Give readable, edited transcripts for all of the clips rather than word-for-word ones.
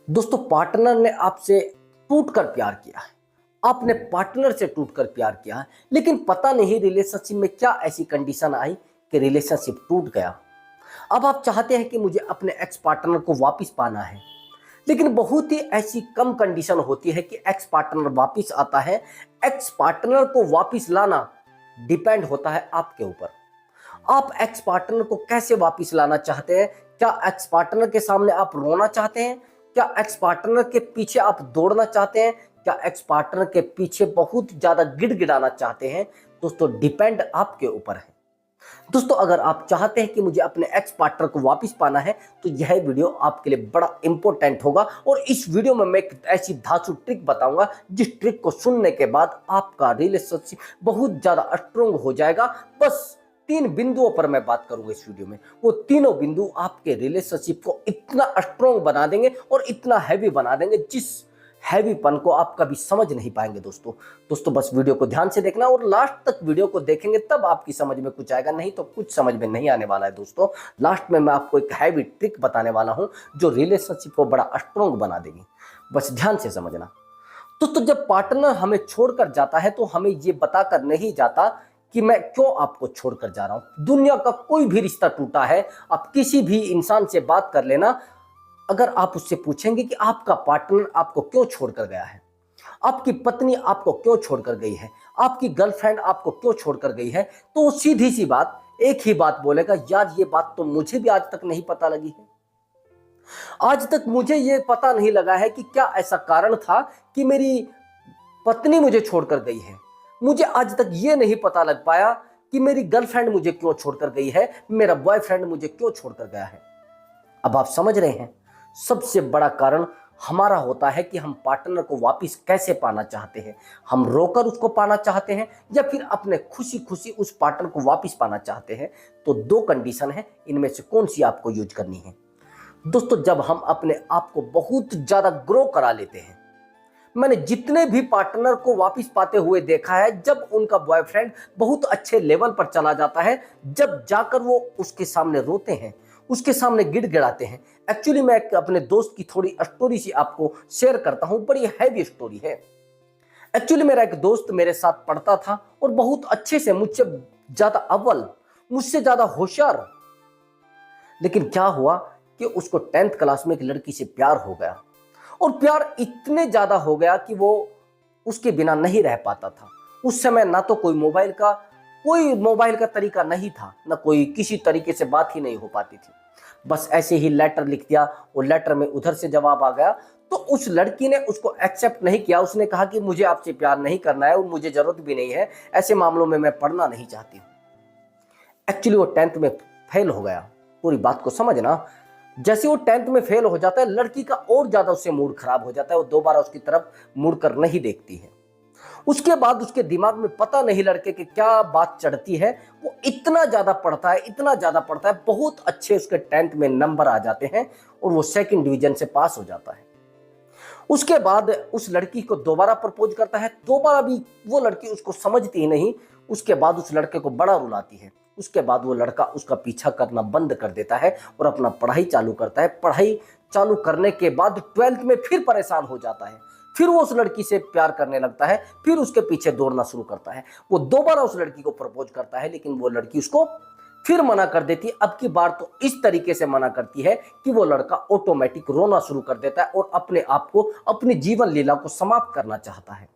दोस्तों, पार्टनर ने आपसे टूटकर प्यार किया है, आपने पार्टनर से टूटकर प्यार किया है, लेकिन पता नहीं रिलेशनशिप में क्या ऐसी कंडीशन आई कि रिलेशनशिप टूट गया। अब आप चाहते हैं कि मुझे अपने एक्स पार्टनर को वापस पाना है, लेकिन बहुत ही ऐसी कम कंडीशन होती है कि एक्स पार्टनर वापस आता है। एक्स पार्टनर को वापस लाना डिपेंड होता है आपके ऊपर। आप एक्स पार्टनर को कैसे वापस लाना चाहते हैं? क्या एक्स पार्टनर के सामने आप रोना चाहते हैं? क्या एक्स पार्टनर के पीछे आप दौड़ना चाहते हैं? क्या एक्स पार्टनर के पीछे बहुत ज्यादा गिड़गिड़ाना चाहते हैं? दोस्तों, डिपेंड आपके ऊपर है। दोस्तों, अगर आप चाहते हैं कि मुझे अपने एक्स पार्टनर को वापस पाना है तो यह वीडियो आपके लिए बड़ा इंपॉर्टेंट होगा। और इस वीडियो में मैं एक ऐसी धांसू ट्रिक बताऊंगा जिस ट्रिक को सुनने के बाद आपका रिलेशनशिप बहुत ज्यादा स्ट्रांग हो जाएगा। बस 3 बिंदुओं पर मैं बात करूंगा इस वीडियो में। वो तीनों बिंदु आपके रिलेशनशिप को इतना स्ट्रांग बना देंगे और इतना हैवी बना देंगे जिस हैवीपन को आप कभी समझ नहीं पाएंगे। दोस्तों बस वीडियो को ध्यान से देखना और लास्ट तक वीडियो को देखेंगे तब आपकी समझ में कुछ आएगा, नहीं तो कुछ समझ में नहीं आने वाला है। दोस्तों, लास्ट में मैं आपको एक हैवी ट्रिक बताने वाला हूं जो रिलेशनशिप को बड़ा स्ट्रांग बना देगी। बस ध्यान से समझना। दोस्तों, जब पार्टनर हमें छोड़कर जाता है तो हमें ये बताकर नहीं जाता कि मैं क्यों आपको छोड़कर जा रहा हूं। दुनिया का कोई भी रिश्ता टूटा है, आप किसी भी इंसान से बात कर लेना, अगर आप उससे पूछेंगे कि आपका पार्टनर आपको क्यों छोड़कर गया है, आपकी पत्नी आपको क्यों छोड़कर गई है, आपकी गर्लफ्रेंड आपको क्यों छोड़कर गई है, तो वो सीधी सी बात, एक ही बात बोलेगा, यार ये बात तो मुझे भी आज तक नहीं पता लगी है। आज तक मुझे ये पता नहीं लगा है कि क्या ऐसा कारण था कि मेरी पत्नी मुझे छोड़कर गई है। मुझे आज तक ये नहीं पता लग पाया कि मेरी गर्लफ्रेंड मुझे क्यों छोड़कर गई है, मेरा बॉयफ्रेंड मुझे क्यों छोड़कर गया है। अब आप समझ रहे हैं, सबसे बड़ा कारण हमारा होता है कि हम पार्टनर को वापस कैसे पाना चाहते हैं। हम रोकर उसको पाना चाहते हैं या फिर अपने खुशी खुशी उस पार्टनर को वापस पाना चाहते हैं। तो 2 कंडीशन है, इनमें से कौन सी आपको यूज करनी है। दोस्तों, जब हम अपने आप को बहुत ज्यादा ग्रो करा लेते हैं, मैंने जितने भी पार्टनर को वापस पाते हुए देखा है, जब उनका बॉयफ्रेंड बहुत अच्छे लेवल पर चला जाता है, जब जाकर वो उसके सामने रोते हैं, उसके सामने गिड़गिड़ाते हैं। एक्चुअली मैं अपने दोस्त की थोड़ी स्टोरी सी आपको शेयर करता हूं, बड़ी हैवी स्टोरी है। एक्चुअली मेरा एक दोस्त मेरे साथ पढ़ता था और बहुत अच्छे से, मुझसे ज्यादा अव्वल, मुझसे ज्यादा होशियार। लेकिन क्या हुआ कि उसको 10th क्लास में एक लड़की से प्यार हो गया और प्यार इतने ज्यादा हो गया कि वो उसके बिना नहीं रह पाता था। उस समय ना तो कोई मोबाइल का तरीका नहीं था, ना कोई किसी तरीके से बात ही नहीं हो पाती थी। बस ऐसे ही लेटर लिख दिया और लेटर में उधर से जवाब आ गया। तो उस लड़की ने उसको एक्सेप्ट नहीं किया। उसने कहा कि मुझे आपसे प्यार नहीं करना है और मुझे जरूरत भी नहीं है, ऐसे मामलों में मैं पढ़ना नहीं चाहती। एक्चुअली वो 10th में फेल हो गया। पूरी बात को समझना, जैसे वो 10th में फेल हो जाता है, लड़की का और ज्यादा उससे मूड खराब हो जाता है। वो दोबारा उसकी तरफ मुड़कर नहीं देखती है। उसके बाद उसके दिमाग में पता नहीं लड़के की क्या बात चढ़ती है, वो इतना ज्यादा पढ़ता है, इतना ज्यादा पढ़ता है, बहुत अच्छे उसके 10th में नंबर आ जाते हैं और वो 2nd डिवीजन से पास हो जाता है। उसके बाद उस लड़की को दोबारा प्रपोज करता है, दोबारा भी वो लड़की उसको समझती ही नहीं। उसके बाद उस लड़के को बड़ा रुलाती है। उसके बाद वो लड़का उसका पीछा करना बंद कर देता है और अपना पढ़ाई चालू करता है। पढ़ाई चालू करने के बाद 12th में फिर परेशान हो जाता है, फिर वो उस लड़की से प्यार करने लगता है, फिर उसके पीछे दौड़ना शुरू करता है। वो दोबारा उस लड़की को प्रपोज करता है, लेकिन वो लड़की उसको फिर मना कर देती है। अब की बार तो इस तरीके से मना करती है कि वो लड़का ऑटोमेटिक रोना शुरू कर देता है और अपने आप को, अपनी जीवन लीला को समाप्त करना चाहता है।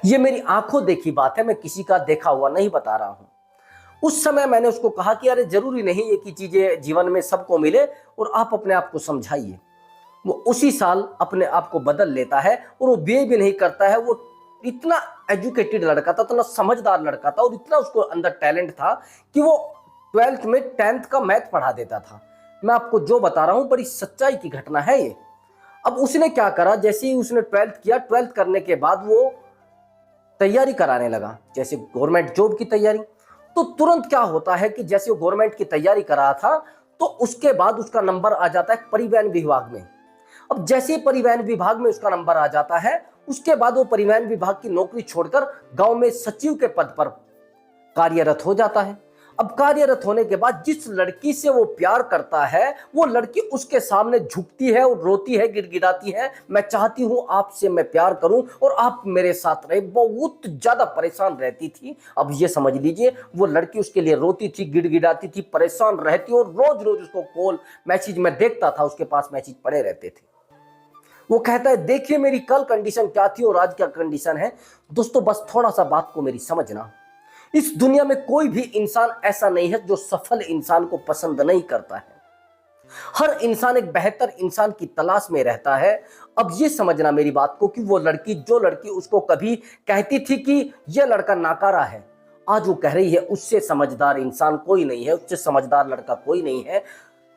ये मेरी आंखों देखी बात है, मैं किसी का देखा हुआ नहीं बता रहा हूं। उस समय मैंने उसको कहा कि अरे जरूरी नहीं है कि चीजें जीवन में सबको मिले और आप अपने आप को समझाइए। वो उसी साल अपने आप को बदल लेता है और वो बिहे भी नहीं करता है। वो इतना एजुकेटेड लड़का था, इतना समझदार लड़का था और इतना उसको अंदर टैलेंट था कि वो 12th में 10th का मैथ पढ़ा देता था। मैं आपको जो बता रहा हूं बड़ी सच्चाई की घटना है ये। अब उसने क्या करा, जैसे ही उसने 12th किया, 12th करने के बाद वो तैयारी कराने लगा, जैसे गवर्नमेंट जॉब की तैयारी। तो तुरंत क्या होता है कि जैसे वो गवर्नमेंट की तैयारी कर रहा था तो उसके बाद उसका नंबर आ जाता है परिवहन विभाग में। अब जैसे परिवहन विभाग में उसका नंबर आ जाता है, उसके बाद वो परिवहन विभाग की नौकरी छोड़कर गांव में सचिव के पद पर कार्यरत हो जाता है। अब कार्यरत होने के बाद जिस लड़की से वो प्यार करता है वो लड़की उसके सामने झुकती है और रोती है, गिड़गिड़ाती है, मैं चाहती हूं आपसे मैं प्यार करूं और आप मेरे साथ रहे। बहुत ज्यादा परेशान रहती थी। अब ये समझ लीजिए वो लड़की उसके लिए रोती थी, गिड़गिड़ाती थी, परेशान रहती और रोज रोज उसको कॉल मैसेज मैं देखता था, उसके पास मैसेज पड़े रहते थे। वो कहता है देखिए मेरी कल कंडीशन क्या थी और आज क्या कंडीशन है। दोस्तों बस थोड़ा सा बात को मेरी समझना, इस दुनिया में कोई भी इंसान ऐसा नहीं है जो सफल इंसान को पसंद नहीं करता है। हर इंसान एक बेहतर इंसान की तलाश में रहता है। अब ये समझना मेरी बात को कि वो लड़की, जो लड़की उसको कभी कहती थी कि ये लड़का नाकारा है, आज वो कह रही है उससे समझदार इंसान कोई नहीं है, उससे समझदार लड़का कोई नहीं है।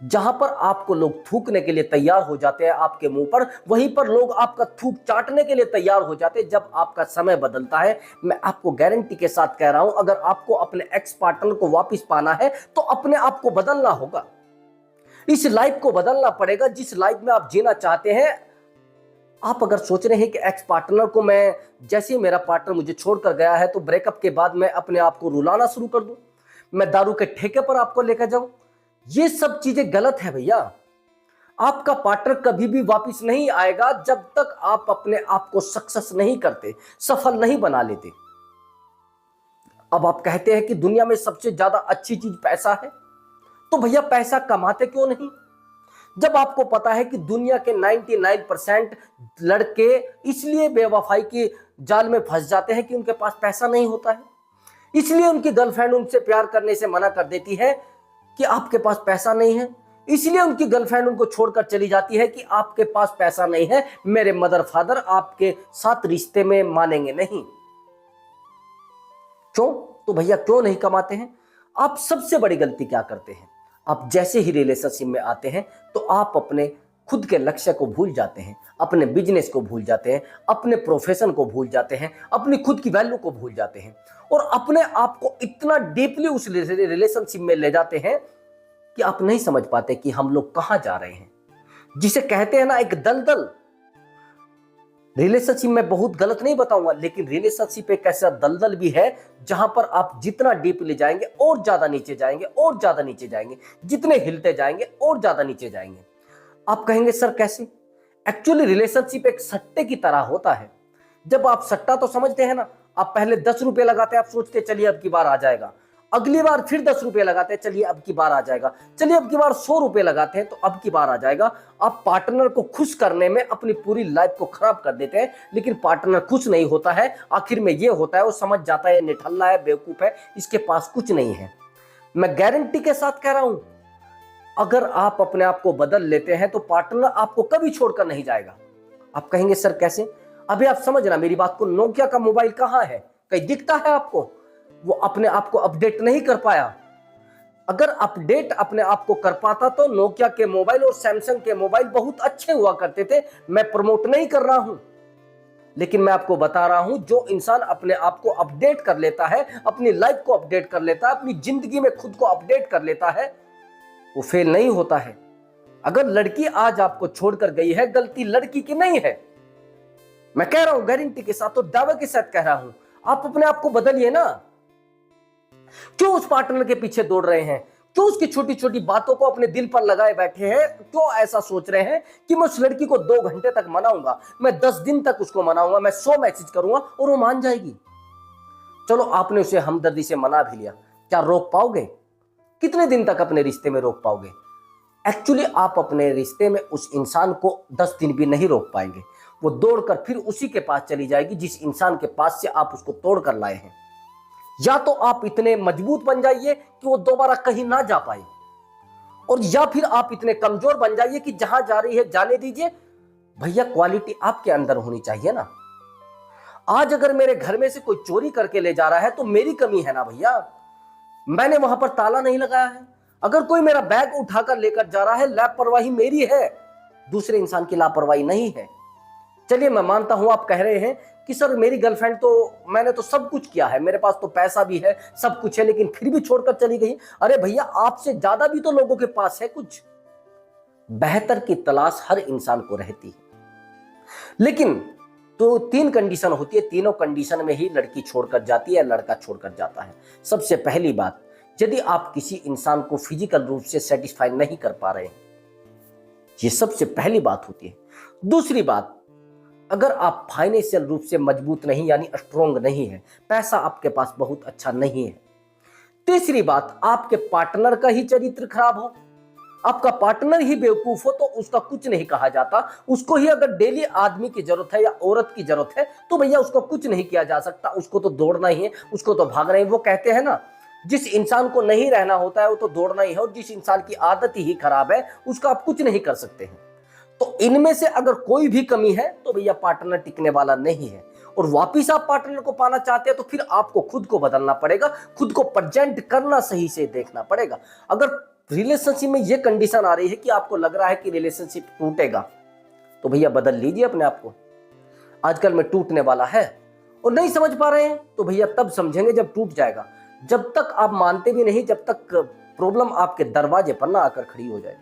जहां पर आपको लोग थूकने के लिए तैयार हो जाते हैं आपके मुंह पर, वहीं पर लोग आपका थूक चाटने के लिए तैयार हो जाते हैं जब आपका समय बदलता है। मैं आपको गारंटी के साथ कह रहा हूं, अगर आपको अपने एक्स पार्टनर को वापस पाना है तो अपने आप को बदलना होगा। इस लाइफ को बदलना पड़ेगा जिस लाइफ में आप जीना चाहते हैं। आप अगर सोच रहे हैं कि एक्स पार्टनर को मैं, जैसे ही मेरा पार्टनर मुझे छोड़कर गया है तो ब्रेकअप के बाद मैं अपने आप को रुलाना शुरू कर दूं, मैं दारू के ठेके पर आपको लेकर जाऊं, ये सब चीजें गलत है भैया। आपका पार्टनर कभी भी वापस नहीं आएगा जब तक आप अपने आप को सक्सेस नहीं करते, सफल नहीं बना लेते। अब आप कहते हैं कि दुनिया में सबसे ज्यादा अच्छी चीज पैसा है, तो भैया पैसा कमाते क्यों नहीं? जब आपको पता है कि दुनिया के 99% लड़के इसलिए बेवफाई के जाल में फंस जाते हैं कि उनके पास पैसा नहीं होता है, इसलिए उनकी गर्लफ्रेंड उनसे प्यार करने से मना कर देती है कि आपके पास पैसा नहीं है, इसलिए उनकी गर्लफ्रेंड उनको छोड़कर चली जाती है कि आपके पास पैसा नहीं है, मेरे मदर फादर आपके साथ रिश्ते में मानेंगे नहीं। क्यों? तो भैया क्यों नहीं कमाते हैं? आप सबसे बड़ी गलती क्या करते हैं, आप जैसे ही रिलेशनशिप में आते हैं तो आप अपने खुद के लक्ष्य को भूल जाते हैं, अपने बिजनेस को भूल जाते हैं, अपने प्रोफेशन को भूल जाते हैं, अपनी खुद की वैल्यू को भूल जाते हैं और अपने आप को इतना डीपली उस रिलेशनशिप में ले जाते हैं कि आप नहीं समझ पाते कि हम लोग कहां जा रहे हैं। जिसे कहते हैं ना एक दलदल। रिलेशनशिप में बहुत गलत नहीं बताऊंगा, लेकिन रिलेशनशिप एक ऐसा दलदल भी है जहां पर आप जितना डीपली जाएंगे और ज्यादा नीचे जाएंगे और ज्यादा नीचे जाएंगे, जितने हिलते जाएंगे और ज्यादा नीचे जाएंगे। आप कहेंगे सर कैसे? एक्चुअली रिलेशनशिप एक सट्टे की तरह होता है। जब आप सट्टा तो समझते हैं ना, आप पहले 10 रुपए लगाते हैं, आप सोचते चलिए अब की बार आ जाएगा, अगली बार फिर 10 रुपए लगाते हैं, चलिए अब की बार आ जाएगा, चलिए अब की बार 100 रुपए लगाते हैं तो अब की बार आ जाएगा। आप पार्टनर को खुश करने में अपनी पूरी लाइफ को खराब कर देते हैं, लेकिन पार्टनर खुश नहीं होता है। आखिर में ये होता है, वो समझ जाता है निठल्ला है, बेवकूफ है, इसके पास कुछ नहीं है। मैं गारंटी के साथ कह रहा हूं, अगर आप अपने आप को बदल लेते हैं तो पार्टनर आपको कभी छोड़कर नहीं जाएगा। आप कहेंगे सर कैसे? अभी आप समझना मेरी बात को, नोकिया का मोबाइल कहां है? कहीं दिखता है आपको? वो अपने आप को अपडेट नहीं कर पाया। अगर अपडेट अपने आप को कर पाता तो नोकिया के मोबाइल और सैमसंग के मोबाइल बहुत अच्छे हुआ करते थे। मैं प्रमोट नहीं कर रहा हूं, लेकिन मैं आपको बता रहा हूं, जो इंसान अपने आप को अपडेट कर लेता है, अपनी लाइफ को अपडेट कर लेता है, अपनी जिंदगी में खुद को अपडेट कर लेता है, वो फेल नहीं होता है। अगर लड़की आज आपको छोड़कर गई है, गलती लड़की की नहीं है। मैं कह रहा हूं गारंटी के साथ, तो दावे के साथ कह रहा हूं, आप अपने आप को बदलिए ना। क्यों उस पार्टनर के पीछे दौड़ रहे हैं? क्यों उसकी छोटी छोटी बातों को अपने दिल पर लगाए बैठे हैं? क्यों ऐसा सोच रहे हैं कि मैं उस लड़की को 2 घंटे तक मनाऊंगा, मैं 10 दिन तक उसको मनाऊंगा, मैं 100 मैसेज करूंगा और वो मान जाएगी? चलो आपने उसे हमदर्दी से मना भी लिया, क्या रोक पाओगे? कितने दिन तक अपने रिश्ते में रोक पाओगे? एक्चुअली आप अपने रिश्ते में उस इंसान को 10 दिन भी नहीं रोक पाएंगे। वो दौड़कर फिर उसी के पास चली जाएगी जिस इंसान के पास से आप उसको तोड़ कर लाए हैं। या तो आप इतने मजबूत बन जाइए कि वो दोबारा कहीं ना जा पाए, और या फिर आप इतने कमजोर बन जाइए कि जहां जा रही है जाने दीजिए। भैया क्वालिटी आपके अंदर होनी चाहिए ना। आज अगर मेरे घर में से कोई चोरी करके ले जा रहा है तो मेरी कमी है ना भैया, मैंने वहां पर ताला नहीं लगाया है। अगर कोई मेरा बैग उठाकर लेकर जा रहा है, लापरवाही मेरी है, दूसरे इंसान की लापरवाही नहीं है। चलिए मैं मानता हूं आप कह रहे हैं कि सर मेरी गर्लफ्रेंड तो, मैंने तो सब कुछ किया है, मेरे पास तो पैसा भी है, सब कुछ है, लेकिन फिर भी छोड़कर चली गई। अरे भैया आपसे ज्यादा भी तो लोगों के पास है कुछ। बेहतर की तलाश हर इंसान को रहती है, लेकिन तो 3 कंडीशन होती है, तीनों कंडीशन में ही लड़की छोड़कर जाती है, लड़का छोड़कर जाता है। सबसे पहली बात, यदि आप किसी इंसान को फिजिकल रूप से सेटिस्फाई नहीं कर पा रहे हैं, ये सबसे पहली बात होती है। दूसरी बात, अगर आप फाइनेंशियल रूप से मजबूत नहीं यानी स्ट्रोंग नहीं है, पैसा आपके पास बहुत अच्छा नहीं है। तीसरी बात, आपके पार्टनर का ही चरित्र खराब हो, आपका पार्टनर ही बेवकूफ हो, तो उसका कुछ नहीं कहा जाता। उसको ही अगर डेली आदमी की जरूरत है या औरत की जरूरत है तो भैया उसको कुछ नहीं किया जा सकता, उसको तो दौड़ना ही है, उसको तो भागना ही। वो कहते हैं ना, जिस इंसान को नहीं रहना होता है वो तो दौड़ना ही है, और जिस इंसान की आदत ही खराब है उसका आप कुछ नहीं कर सकते हैं। तो इनमें से अगर कोई भी कमी है तो भैया पार्टनर टिकने वाला नहीं है। और वापिस आप पार्टनर को पाना चाहते हैं तो फिर आपको खुद को बदलना पड़ेगा, खुद को प्रेजेंट करना सही से देखना पड़ेगा। अगर रिलेशनशिप में ये कंडीशन आ रही है कि आपको लग रहा है कि रिलेशनशिप टूटेगा, तो भैया बदल लीजिए अपने आप को। आजकल में टूटने वाला है और नहीं समझ पा रहे हैं तो भैया तब समझेंगे जब टूट जाएगा। जब तक आप मानते भी नहीं, जब तक प्रॉब्लम आपके दरवाजे पर ना आकर खड़ी हो जाए।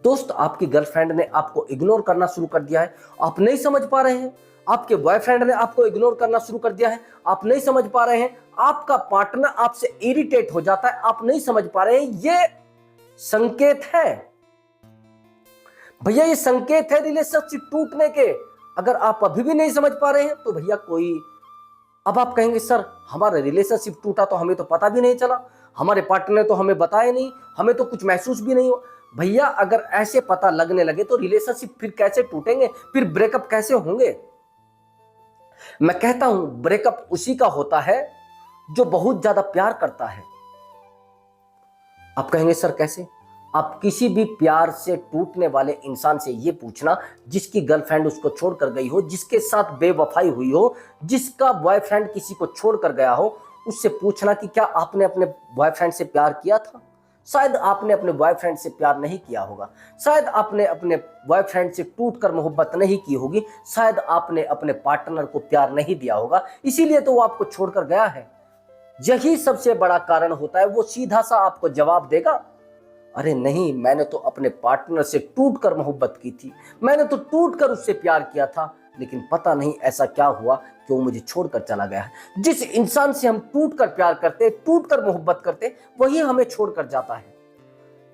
दोस्त, आपकी गर्लफ्रेंड ने आपको इग्नोर करना शुरू कर दिया है, आप नहीं समझ पा रहे हैं। आपके बॉयफ्रेंड ने आपको इग्नोर करना शुरू कर दिया है, आप नहीं समझ पा रहे हैं। आपका पार्टनर आपसे इरिटेट हो जाता है, आप नहीं समझ पा रहे हैं। ये संकेत है भैया, ये संकेत है रिलेशनशिप टूटने के। अगर आप अभी भी नहीं समझ पा रहे हैं तो भैया अब आप कहेंगे सर हमारा रिलेशनशिप टूटा तो हमें तो पता भी नहीं चला, हमारे पार्टनर ने तो हमें बताया नहीं, हमें तो कुछ महसूस भी नहीं हुआ। भैया अगर ऐसे पता लगने लगे तो रिलेशनशिप फिर कैसे टूटेंगे, फिर ब्रेकअप कैसे होंगे? मैं कहता हूं ब्रेकअप उसी का होता है जो बहुत ज्यादा प्यार करता है। आप कहेंगे सर कैसे? आप किसी भी प्यार से टूटने वाले इंसान से ये पूछना जिसकी गर्लफ्रेंड उसको छोड़कर गई हो, जिसके साथ बेवफाई हुई हो, जिसका बॉयफ्रेंड किसी को छोड़कर गया हो, उससे पूछना कि क्या आपने अपने बॉयफ्रेंड से प्यार किया था? शायद आपने अपने बॉयफ्रेंड से प्यार नहीं किया होगा, शायद आपने अपने बॉयफ्रेंड से टूटकर मोहब्बत नहीं की होगी, शायद आपने अपने पार्टनर को प्यार नहीं दिया होगा, इसीलिए तो वो आपको छोड़कर गया है। यही सबसे बड़ा कारण होता है। वो सीधा सा आपको जवाब देगा, अरे नहीं, मैंने तो अपने पार्टनर से टूटकर मोहब्बत की थी, मैंने तो टूटकर उससे प्यार किया था, लेकिन पता नहीं ऐसा क्या हुआ कि वो मुझे छोड़कर चला गया है। जिस इंसान से हम टूटकर प्यार करते, टूटकर मोहब्बत करते, वही हमें छोड़कर जाता है।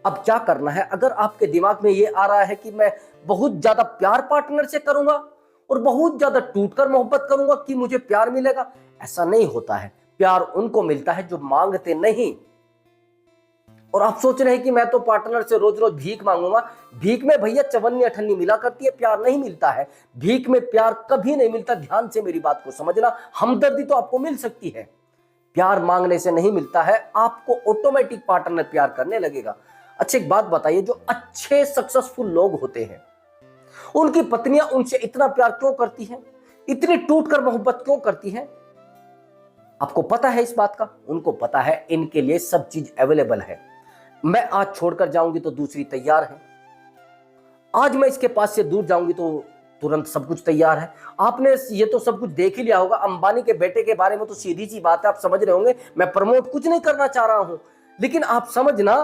अब क्या करना है? अगर आपके दिमाग में ये आ रहा है कि मैं बहुत ज्यादा प्यार पार्टनर से करूंगा और बहुत ज्यादा टूटकर मोहब्बत करूंगा कि मुझे प्यार मिलेगा, ऐसा नहीं होता है। प्यार उनको मिलता है जो मांगते नहीं। और आप सोच रहे हैं कि मैं तो पार्टनर से रोज रोज भीख मांगूंगा। भीख में भैया चवन्नी अठन्नी मिला करती है, प्यार नहीं मिलता है। भीख में प्यार कभी नहीं मिलता, ध्यान से मेरी बात को समझना। हमदर्दी तो आपको मिल सकती है, प्यार मांगने से नहीं मिलता है। आपको ऑटोमेटिक पार्टनर प्यार करने लगेगा। अच्छा एक बात बताइए, जो अच्छे सक्सेसफुल लोग होते हैं उनकी पत्नियां उनसे इतना प्यार क्यों करती हैं, इतनी टूटकर मोहब्बत क्यों करती हैं? आपको पता है इस बात का? उनको पता है इनके लिए सब चीज अवेलेबल है। मैं आज छोड़कर जाऊंगी तो दूसरी तैयार है, आज मैं इसके पास से दूर जाऊंगी तो तुरंत सब कुछ तैयार है। आपने ये तो सब कुछ देख ही लिया होगा। अंबानी के बेटे के बारे में तो सीधी सी बात है, आप समझ रहे होंगे। मैं प्रमोट कुछ नहीं करना चाह रहा हूं, लेकिन आप समझना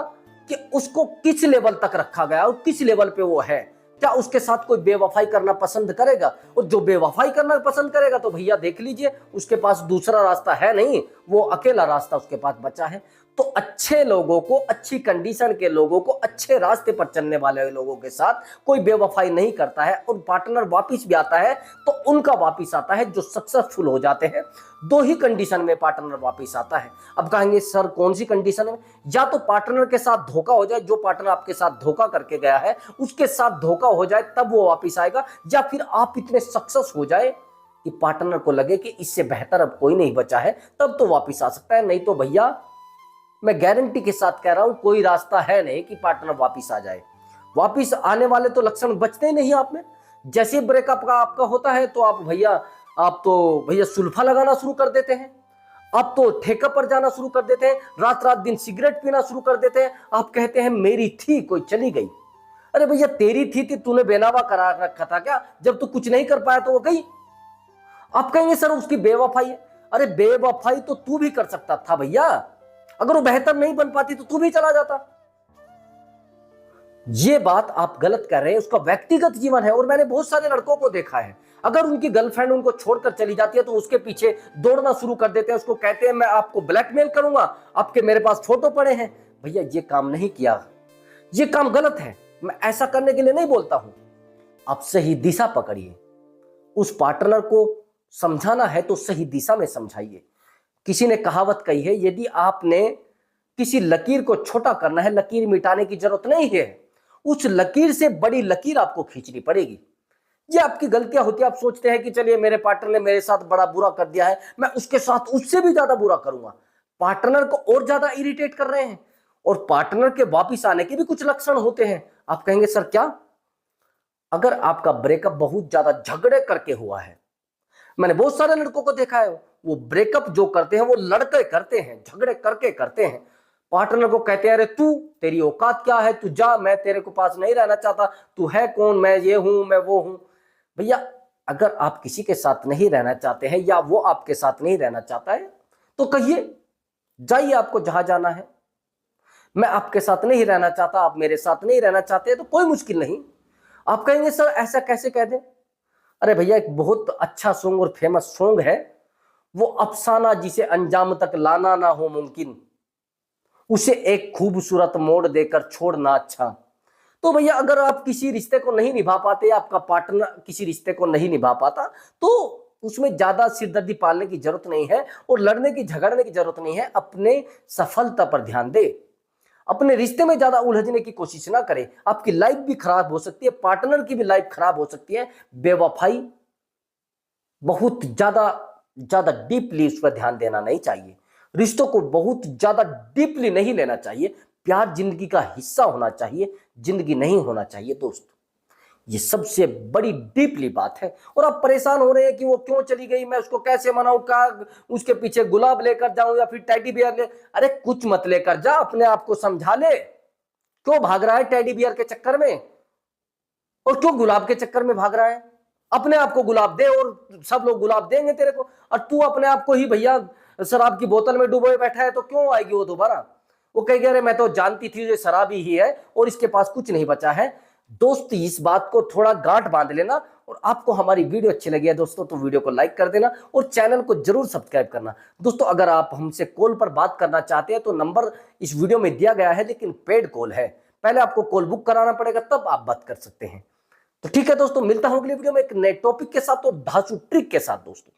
कि उसको किस लेवल तक रखा गया और किस लेवल पे वो है। क्या उसके साथ कोई बेवफाई करना पसंद करेगा? और जो बेवफाई करना पसंद करेगा तो भैया देख लीजिए, उसके पास दूसरा रास्ता है नहीं, वो अकेला रास्ता उसके पास बचा है। तो अच्छे लोगों को, अच्छी कंडीशन के लोगों को, अच्छे रास्ते पर चलने वाले लोगों के साथ कोई बेवफाई नहीं करता है। और पार्टनर वापिस भी आता है तो उनका वापिस आता है जो सक्सेसफुल हो जाते हैं। दो ही कंडीशन में पार्टनर वापिस आता है। अब कहेंगे सर कौन सी कंडीशन में? या तो पार्टनर के साथ धोखा हो जाए, जो पार्टनर आपके साथ धोखा करके गया है उसके साथ धोखा हो जाए तब वो वापिस आएगा, या फिर आप इतने सक्सेस हो जाए कि पार्टनर को लगे कि इससे बेहतर अब कोई नहीं बचा है, तब तो वापिस आ सकता है। नहीं तो भैया मैं गारंटी के साथ कह रहा हूं कोई रास्ता है नहीं कि पार्टनर वापिस आ जाए। वापिस आने वाले तो लक्षण बचते ही नहीं आप में। जैसे ब्रेकअप का आपका होता है तो आप तो भैया सुल्फा लगाना शुरू कर देते हैं, आप तो ठेका पर जाना शुरू कर देते हैं, रात रात दिन सिगरेट पीना शुरू कर देते हैं। आप कहते हैं मेरी थी कोई चली गई। अरे भैया तेरी थी तूने बेनावा करा रखा था क्या? जब तू कुछ नहीं कर पाया तो वो गई। आप कहेंगे सर उसकी बेवफाई है। अरे बेवफाई तो तू भी कर सकता था भैया, अगर वो बेहतर नहीं बन पाती तो तू भी चला जाता। ये बात आप गलत कर रहे हैं, उसका व्यक्तिगत जीवन है। और मैंने बहुत सारे लड़कों को देखा है, अगर उनकी गर्लफ्रेंड उनको छोड़कर चली जाती है तो उसके पीछे दौड़ना शुरू कर देते हैं, उसको कहते हैं मैं आपको ब्लैकमेल करूंगा, आपके मेरे पास फोटो पड़े हैं। भैया ये काम नहीं किया, ये काम गलत है। मैं ऐसा करने के लिए नहीं बोलता हूं। आप सही दिशा पकड़िए, उस पार्टनर को समझाना है तो सही दिशा में समझाइए। किसी ने कहावत कही है, यदि आपने किसी लकीर को छोटा करना है, लकीर मिटाने की जरूरत नहीं है, उस लकीर से बड़ी लकीर आपको खींचनी पड़ेगी। ये आपकी गलतियां होती है। आप सोचते हैं कि चलिए मेरे पार्टनर ने मेरे साथ बड़ा बुरा कर दिया है, मैं उसके साथ उससे भी ज्यादा बुरा करूंगा। पार्टनर को और ज्यादा इरिटेट कर रहे हैं। और पार्टनर के वापिस आने के भी कुछ लक्षण होते हैं। आप कहेंगे सर क्या? अगर आपका ब्रेकअप बहुत ज्यादा झगड़े करके हुआ है, मैंने बहुत सारे लड़कों को देखा है, वो ब्रेकअप जो करते हैं वो लड़के करते हैं, झगड़े करके करते हैं। पार्टनर को कहते हैं अरे तू, तेरी औकात क्या है, तू जा, मैं तेरे को पास नहीं रहना चाहता, तू है कौन, मैं ये हूं, मैं वो हूं। भैया अगर आप किसी के साथ नहीं रहना चाहते हैं या वो आपके साथ नहीं रहना चाहता है तो कहिए, जाइए, आपको जहां जाना है। मैं आपके साथ नहीं रहना चाहता, आप मेरे साथ नहीं रहना चाहते, तो कोई मुश्किल नहीं। आप कहेंगे सर ऐसा कैसे कह दें? अरे भैया एक बहुत अच्छा सॉन्ग और फेमस सॉन्ग है, वो अफसाना जिसे अंजाम तक लाना ना हो मुमकिन, उसे एक खूबसूरत मोड़ देकर छोड़ना अच्छा। तो भैया अगर आप किसी रिश्ते को नहीं निभा पाते, आपका पार्टनर किसी रिश्ते को नहीं निभा पाता, तो उसमें ज्यादा सिरदर्दी पालने की जरूरत नहीं है और लड़ने की झगड़ने की जरूरत नहीं है। अपने सफलता पर ध्यान दे, अपने रिश्ते में ज्यादा उलझने की कोशिश ना करें। आपकी लाइफ भी खराब हो सकती है, पार्टनर की भी लाइफ खराब हो सकती है। बेवफाई बहुत ज्यादा ज्यादा डीपली उस पर ध्यान देना नहीं चाहिए। रिश्तों को बहुत ज्यादा डीपली नहीं लेना चाहिए। प्यार जिंदगी का हिस्सा होना चाहिए, जिंदगी नहीं होना चाहिए दोस्त। ये सबसे बड़ी डीपली बात है। और आप परेशान हो रहे हैं कि वो क्यों चली गई, मैं उसको कैसे मनाऊं, का उसके पीछे गुलाब लेकर जाऊं या फिर टेडी बियर ले। अरे कुछ मत लेकर जा, अपने आप को समझा ले। क्यों भाग रहा है टेडी बियर के चक्कर में, और क्यों गुलाब के चक्कर में भाग रहा है? अपने आप को गुलाब दे और सब लोग गुलाब देंगे तेरे को। और तू अपने आप को ही भैया शराब की बोतल में डूबे बैठा है, तो क्यों आएगी वो दोबारा? वो कहेगी अरे मैं तो जानती थी ये शराबी ही है और इसके पास कुछ नहीं बचा है। दोस्त इस बात को थोड़ा गांठ बांध लेना। और आपको हमारी वीडियो अच्छी लगी है दोस्तों तो वीडियो को लाइक कर देना और चैनल को जरूर सब्सक्राइब करना। दोस्तों अगर आप हमसे कॉल पर बात करना चाहते हैं तो नंबर इस वीडियो में दिया गया है, लेकिन पेड कॉल है, पहले आपको कॉल बुक कराना पड़ेगा, तब आप बात कर सकते हैं। तो ठीक है दोस्तों, मिलता हूं अगली वीडियो में एक नए टॉपिक के साथ और धांसू ट्रिक के साथ दोस्तों।